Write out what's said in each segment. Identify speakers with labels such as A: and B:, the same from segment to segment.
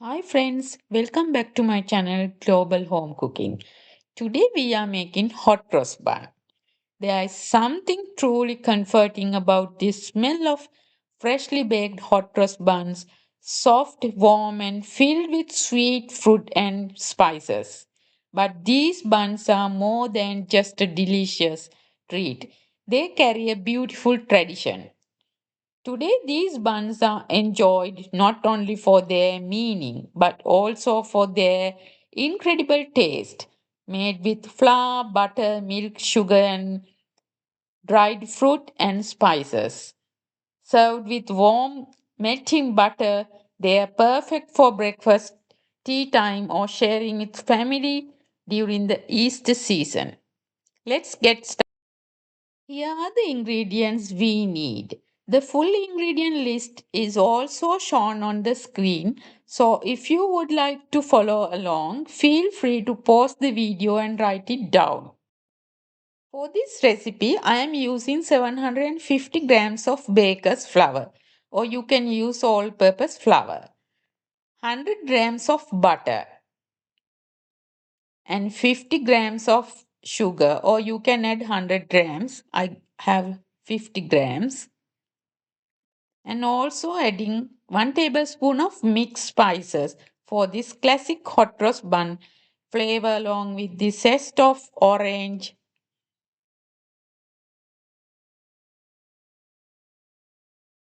A: Hi friends, welcome back to my channel Global Home Cooking. Today we are making hot cross bun. There is something truly comforting about the smell of freshly baked hot cross buns, soft, warm and filled with sweet fruit and spices. But these buns are more than just a delicious treat. They carry a beautiful tradition. Today, these buns are enjoyed not only for their meaning but also for their incredible taste. Made with flour, butter, milk, sugar, and dried fruit and spices. Served with warm, melting butter, they are perfect for breakfast, tea time, or sharing with family during the Easter season. Let's get started. Here are the ingredients we need. The full ingredient list is also shown on the screen, so if you would like to follow along, feel free to pause the video and write it down. For this recipe, I am using 750 grams of baker's flour, or you can use all purpose flour, 100 grams of butter, and 50 grams of sugar, or you can add 100 grams. I have 50 grams and also adding 1 tablespoon of mixed spices for this classic hot roast bun flavor along with the zest of orange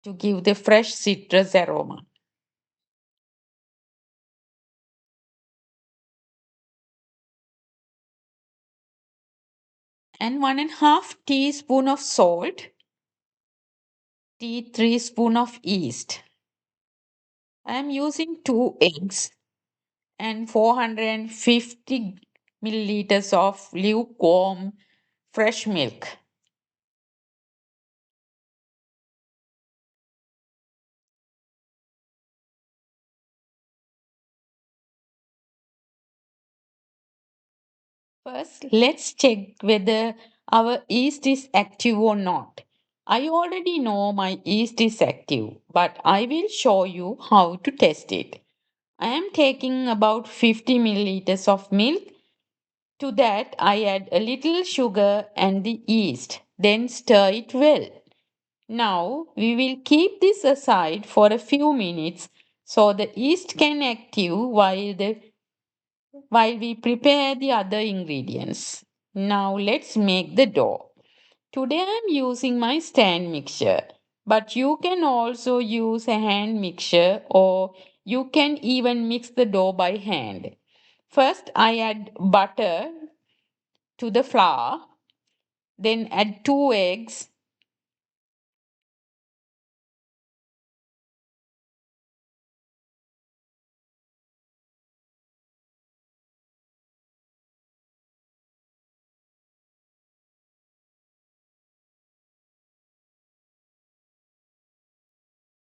A: to give the fresh citrus aroma and 1.5 teaspoon of salt, tea 3 spoon of yeast. I am using 2 eggs and 450 milliliters of lukewarm fresh milk. First, let's check whether our yeast is active or not. I already know my yeast is active, but I will show you how to test it. I am taking about 50 milliliters of milk. To that, I add a little sugar and the yeast, then stir it well. Now, we will keep this aside for a few minutes so the yeast can active while we prepare the other ingredients. Now let's make the dough. Today I am using my stand mixture, but you can also use a hand mixture or you can even mix the dough by hand. First I add butter to the flour, then add 2 eggs,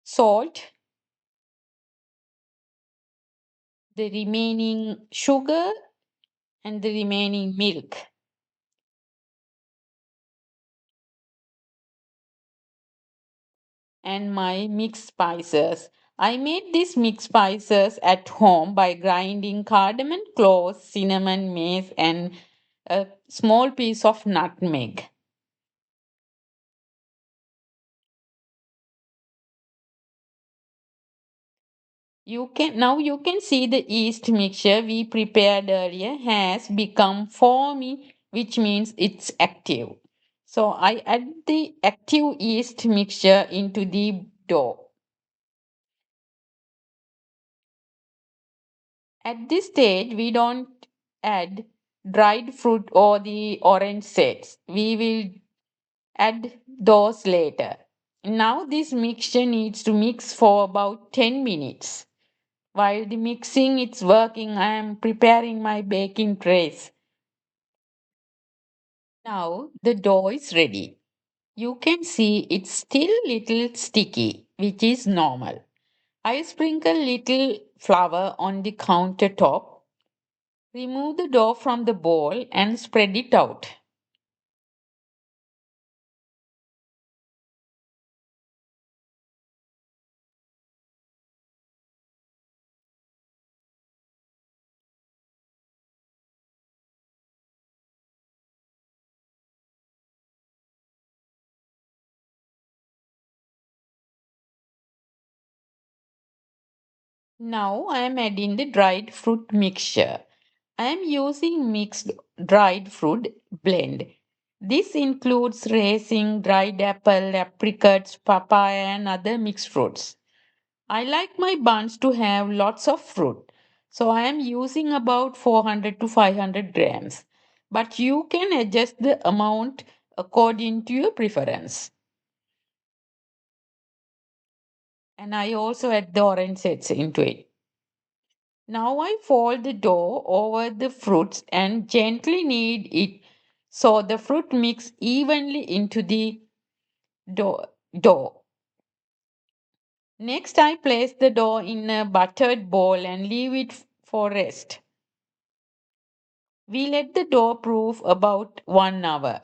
A: salt, the remaining sugar and the remaining milk. And my mixed spices. I made these mixed spices at home by grinding cardamom, cloves, cinnamon, mace, and a small piece of nutmeg. You can see the yeast mixture we prepared earlier has become foamy, which means it's active. So I add the active yeast mixture into the dough. At this stage, we don't add dried fruit or the orange seeds. We will add those later. Now, this mixture needs to mix for about 10 minutes. While the mixing is working, I am preparing my baking trays. Now, the dough is ready. You can see it's still little sticky, which is normal. I sprinkle little flour on the countertop. Remove the dough from the bowl and spread it out. Now I am adding the dried fruit mixture. I am using mixed dried fruit blend. This includes raisin, dried apple, apricots, papaya, and other mixed fruits. I like my buns to have lots of fruit, so I am using about 400 to 500 grams. But you can adjust the amount according to your preference. And I also add the orange zest into it. Now I fold the dough over the fruits and gently knead it so the fruit mix evenly into the dough. Next, I place the dough in a buttered bowl and leave it for rest. We let the dough proof about 1 hour.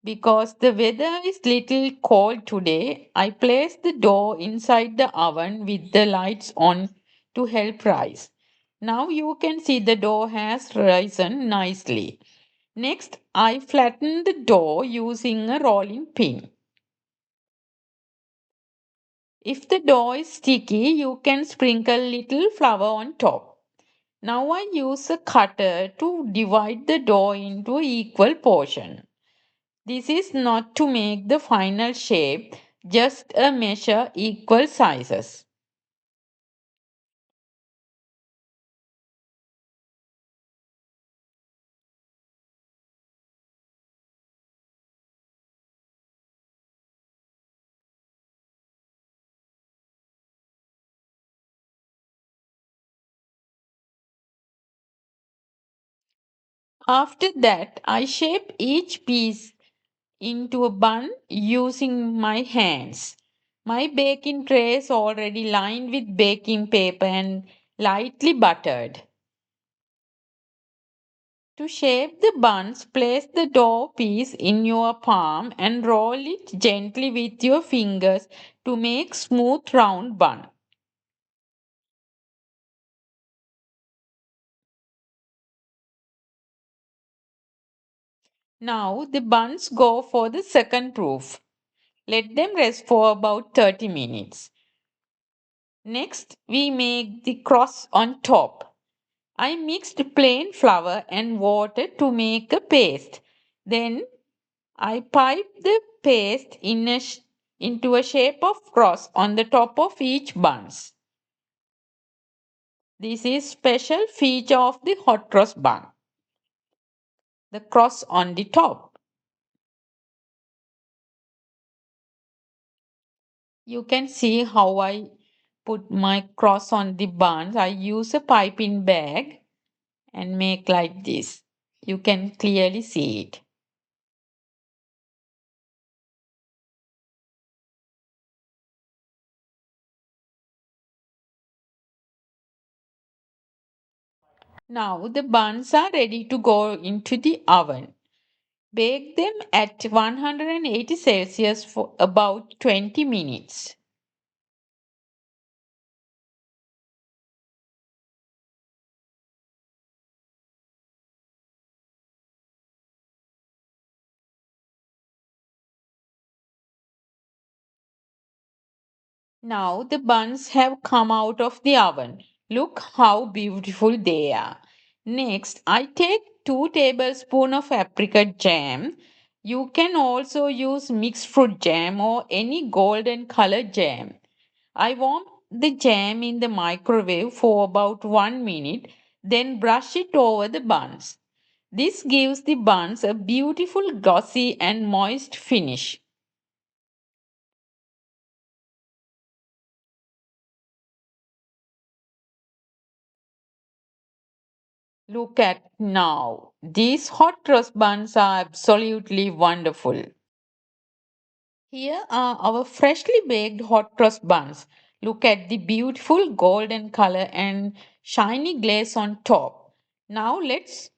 A: Because the weather is little cold today, I place the dough inside the oven with the lights on to help rise. Now you can see the dough has risen nicely. Next, I flatten the dough using a rolling pin. If the dough is sticky, you can sprinkle little flour on top. Now I use a cutter to divide the dough into equal portion. This is not to make the final shape, just a measure equal sizes. After that, I shape each piece into a bun using my hands. My baking tray is already lined with baking paper and lightly buttered. To shape the buns, place the dough piece in your palm and roll it gently with your fingers to make smooth round bun. Now the buns go for the second proof. Let them rest for about 30 minutes. Next, we make the cross on top. I mixed plain flour and water to make a paste. Then I pipe the paste into a shape of cross on the top of each buns. This is special feature of the hot cross bun, the cross on the top. You can see how I put my cross on the buns. I use a piping bag and make like this. You can clearly see it. Now the buns are ready to go into the oven. Bake them at 180 Celsius for about 20 minutes. Now the buns have come out of the oven. Look how beautiful they are. Next, I take 2 tablespoons of apricot jam. You can also use mixed fruit jam or any golden colored jam. I warm the jam in the microwave for about 1 minute, then brush it over the buns. This gives the buns a beautiful glossy and moist finish. Look at now. These hot cross buns are absolutely wonderful. Here are our freshly baked hot cross buns. Look at the beautiful golden color and shiny glaze on top. Now let's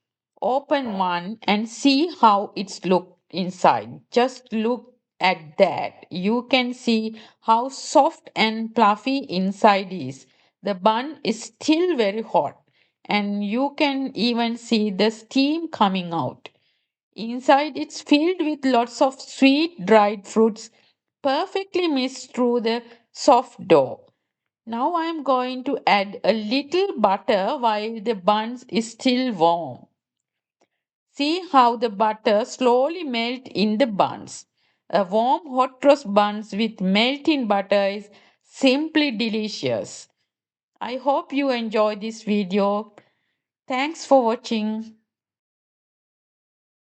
A: open one and see how it's look inside. Just look at that. You can see how soft and fluffy inside is. The bun is still very hot and you can even see the steam coming out. Inside, it's filled with lots of sweet dried fruits, perfectly mixed through the soft dough. Now I am going to add a little butter while the buns is still warm. See how the butter slowly melt in the buns. A warm hot toast buns with melting butter is simply delicious. I hope you enjoy this video. Thanks for watching.